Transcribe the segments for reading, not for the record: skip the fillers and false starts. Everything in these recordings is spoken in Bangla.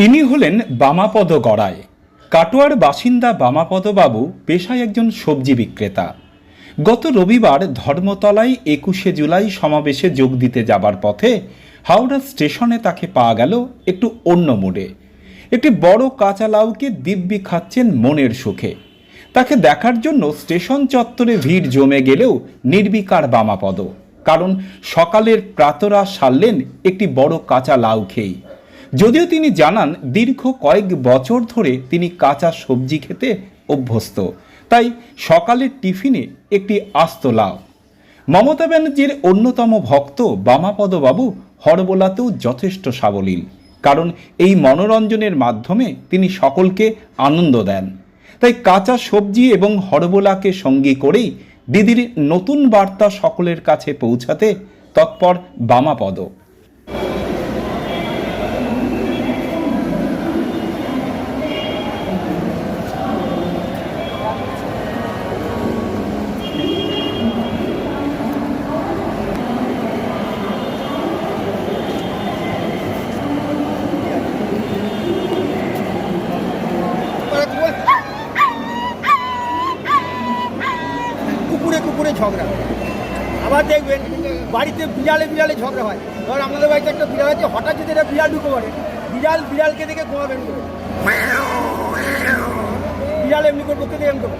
ইনি হলেন বামাপদ গড়াই। কাটোয়ার বাসিন্দা বামাপদবাবু পেশায় একজন সবজি বিক্রেতা। গত রবিবার ধর্মতলায় 21শে জুলাই সমাবেশে যোগ দিতে যাবার পথে হাওড়া স্টেশনে তাকে পাওয়া গেল একটু অন্য মুডে। একটি বড় কাঁচা লাউকে দিব্যি খাচ্ছেন মনের সুখে। তাকে দেখার জন্য স্টেশন চত্বরে ভিড় জমে গেলেও নির্বিকার বামাপদ, কারণ সকালের প্রাতরা সারলেন একটি বড় কাঁচা লাউ খেয়েই। যদিও তিনি জানান দীর্ঘ কয়েক বছর ধরে তিনি কাঁচা সবজি খেতে অভ্যস্ত, তাই সকালের টিফিনে একটি আস্ত লাউ। মমতা ব্যানার্জির অন্যতম ভক্ত বামাপদবাবু হরবোলাতেও যথেষ্ট সাবলীল, কারণ এই মনোরঞ্জনের মাধ্যমে তিনি সকলকে আনন্দ দেন। তাই কাঁচা সবজি এবং হরবোলাকে সঙ্গী করেই দিদির নতুন বার্তা সকলের কাছে পৌঁছাতে তৎপর বামাপদ। কুকুরে ঝগড়া, আবার দেখবেন বাড়িতে বিড়ালে ঝগড়া হয়। ধর আপনাদের বাড়িতে একটা বিড়াল আছে, হঠাৎ যদি এটা বিড়াল ঢুকে পড়ে, বিড়ালকে দেখে ঘুমাবেন করে, বিড়াল এমনি করে করতে এমনি করে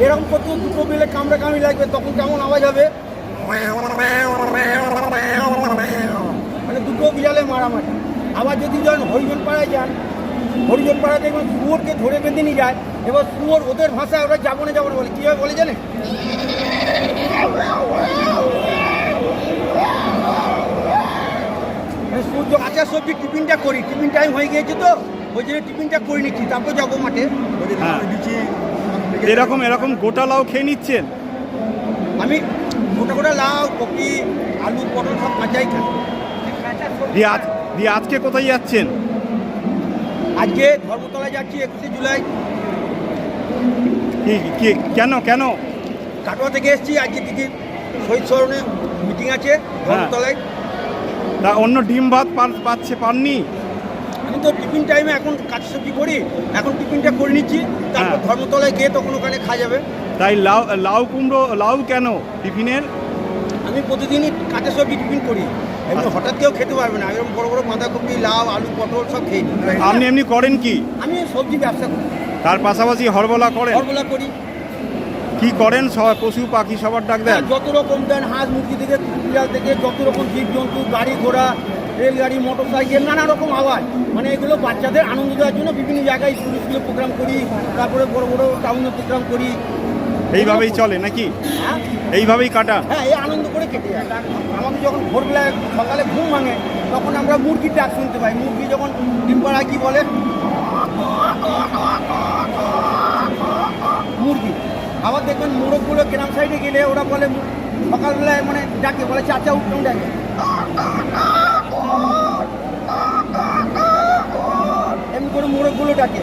এরকম করতে দুটো বিড়ালে কামড়াকামড়ি লাগবে, তখন কেমন আওয়াজ হবে, মানে দুটো বিড়ালে মারামারি। আবার যদি যখন হরিজন পাড়ায় যান, হরিজন পাড়ায় দেখবেন শুয়োরকে ধরে বেঁধে নিয়ে যায়। এবার শুয়োর ওদের ভাষায় ওরা যাবো না বলে কীভাবে বলে জানে, সূর্য কাঁচা সবজি টিফিনটা করি, টিফিন টাইম হয়ে গিয়েছে তো ওই জন্য টিফিনটা করে নিচ্ছি, তারপর যাবো মাঠে। এরকম গোটা লাউ খেয়ে নিচ্ছেন? আমি গোটা লাউ, কপি, আলু, পটল সব কাঁচাই খাই। আজকে কোথায় যাচ্ছেন? আজকে ধর্মতলায় যাচ্ছি 21শে জুলাই। কেন? কাটোয়া থেকে এসেছি, আজকে দিদির শহীদ স্মরণে মিটিং আছে ধর্মতলায়। তা অন্য ডিম ভাত পাননি? আমি তো টিফিন টাইমে এখন কাঁচা সবজি করি, এখন টিফিনটা করে নিচ্ছি, তারপর ধর্মতলায় গিয়ে তখন ওখানে খাওয়া যাবে। তাই লাউ কেন টিফিনের? আমি প্রতিদিনই কাঁচা সবজি টিফিন করি, এমনি হঠাৎ কেউ খেতে পারবে না। এরকম বড় বাঁধাকপি, লাউ, আলু, পটল সব খেয়ে নিই। আপনি এমনি করেন কি? আমি সবজি ব্যবসা করি, তার পাশাপাশি হরবোলা করেন? হরবোলা করি। কি করেন? পশু পাখি সবার ডাক দেন? যত রকম দেন, হাঁস মুরগি থেকে বিড়াল থেকে যত রকম জীবজন্তু, গাড়ি ঘোড়া, রেলগাড়ি, মোটর সাইকেল, নানা রকম আওয়াজ, মানে এগুলো বাচ্চাদের আনন্দ দেওয়ার জন্য বিভিন্ন জায়গায় স্কুলে প্রোগ্রাম করি, তারপরে বড় টাউনে প্রোগ্রাম করি। এইভাবেই চলে নাকি? হ্যাঁ, এইভাবেই কাটা? হ্যাঁ, এই আনন্দ করে কেটে যায়। আমাদের যখন ভোরবেলায় সকালে ঘুম ভাঙে তখন আমরা মুরগির ডাক শুনতে পাই। মুরগি যখন ডিম পাড়ায় কি বলে, মুরগি। আবার দেখবেন মোরগগুলো গ্রাম সাইডে গেলে ওরা বলে সকালবেলায়, মানে ডাকে বলে চাচা উঠুন ডাকে, এমনি করে মোরগগুলো ডাকে।